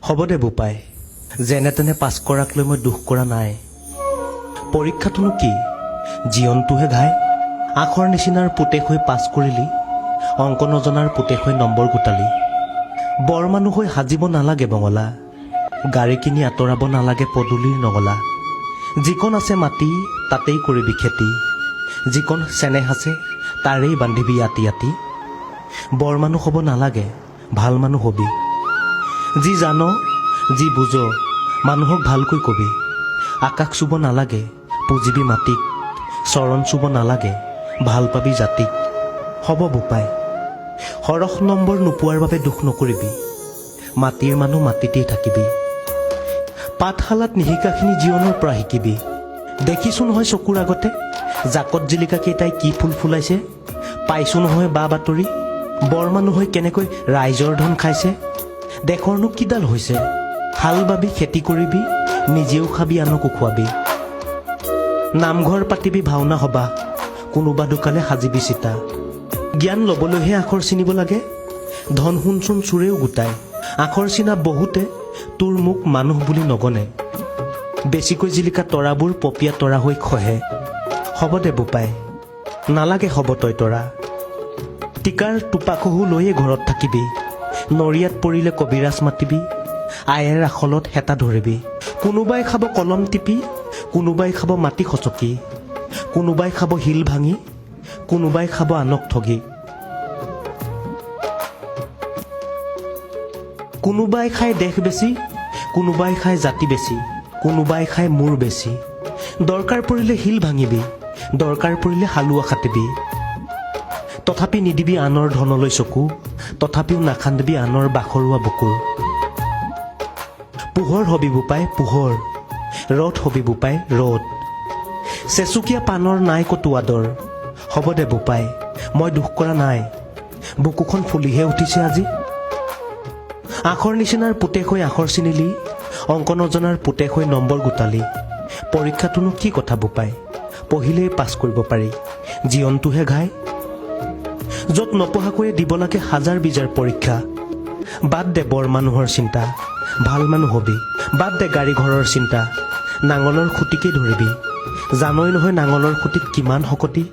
হ'ব দে বোপাই, যেনে তেনে পাছ কৰাক লৈ মই দুখ কৰা নাই। পৰীক্ষাটোনো কি, জীৱনটোহে ঘাই। আখৰ নিচিনাৰ পুতেক হৈ পাছ কৰিলি, অংক নজনাৰ পুতেক হৈ নম্বৰ গোটালি। বৰ মানুহ হৈ সাজিব নালাগে বঙলা, গাড়ী কিনি আঁতৰাব নালাগে পদূলিৰ নগলা। যিকণ আছে মাটি তাতেই কৰিবি খেতি, যিকণ চেনেহ আছে তাৰেই বান্ধিবি আতি আতি। বৰ মানুহ হ'ব নালাগে, ভাল মানুহ হবি। যি জান যি বুজ মানুহক ভালকৈ কবি। আকাশ চুব নালাগে পুজিবি মাটিক, চৰণ চুব নালাগে ভাল পাবি জাতিক। হ'ব বোপাই, সৰহ নম্বৰ নোপোৱাৰ বাবে দুখ নকৰিবি, মাটিৰ মানুহ মাটিতেই থাকিবি। পাঠশালাত নিশিকাখিনি জীৱনৰ পৰা শিকিবি। দেখিছোঁ নহয় চকুৰ আগতে জাকত জিলিকাকেইটাই কি ফুল ফুলাইছে। পাইছোঁ নহয় বা বাতৰি বৰ মানুহ হৈ কেনেকৈ ৰাইজৰ ধন খাইছে। দেশৰনো কিডাল হৈছে, হাল বাবি খেতি কৰিবি, নিজেও খাবি আনকো খুৱাবি। নামঘৰ পাতিবি ভাওনা হবা, কোনোবা ঢুকালে সাজিবি চিতা। জ্ঞান ল'বলৈহে আখৰ চিনিব লাগে, ধন সোণ চোৰেও গোটাই। আখৰ চিনা বহুতে তোৰ মোক মানুহ বুলি নগনে, বেছিকৈ জিলিকা তৰাবোৰ পপীয়া তৰা হৈ খহে। হ'ব দে বোপাই, নালাগে হ'ব তই তৰা। টিকাৰ টোপাকহু লৈয়ে ঘৰত থাকিবি, নৰিয়াত পৰিলে কবিৰাজ মাতিবি, আয়েৰ আখলত হেতা ধৰিবি। কোনোবাই খাব কলম টিপি, কোনোবাই খাব মাটি খচকি, কোনোবাই খাব শিল ভাঙি, কোনোবাই খাব আনক ঠগি। কোনোবাই খাই দেশ বেছি, কোনোবাই খাই জাতি বেছি, কোনোবাই খাই মূৰ বেছি। দৰকাৰ পৰিলে শিল ভাঙিবি, দৰকাৰ পৰিলে হালোৱা কাটিবি। তথাপি নিদিবি আনৰ ধনলৈ চকু, তথাপিও নাখান্দিবি আনৰ বাখৰুৱা বুকুৰ। পোহৰ হবি বোপাই পোহৰ, ৰথ হবি বোপাই ৰথ। চেচুকীয়া পানৰ নাই কতো আদৰ। হ'ব দে বোপাই, মই দুখ কৰা নাই, বুকুখন ফুলিহে উঠিছে আজি। আখৰ নিচিনাৰ পুতেক হৈ আখৰ চিনিলি, অংক নজনাৰ পুতেক হৈ নম্বৰ গোটালি। পৰীক্ষাটোনো কি কথা বোপাই, পঢ়িলেই পাছ কৰিব পাৰি, জীৱনটোহে ঘাই। য'ত নপঢ়াকৈয়ে দিব লাগে হাজাৰ বিজাৰ পৰীক্ষা। বাদ দে বৰ মানুহৰ চিন্তা, ভাল মানুহ হবি। বাদ দে গাড়ী ঘৰৰ চিন্তা, নাঙলৰ খুঁটিকেই ধৰিবি। জানই নহয় নাঙলৰ খুঁটিত কিমান শকতি।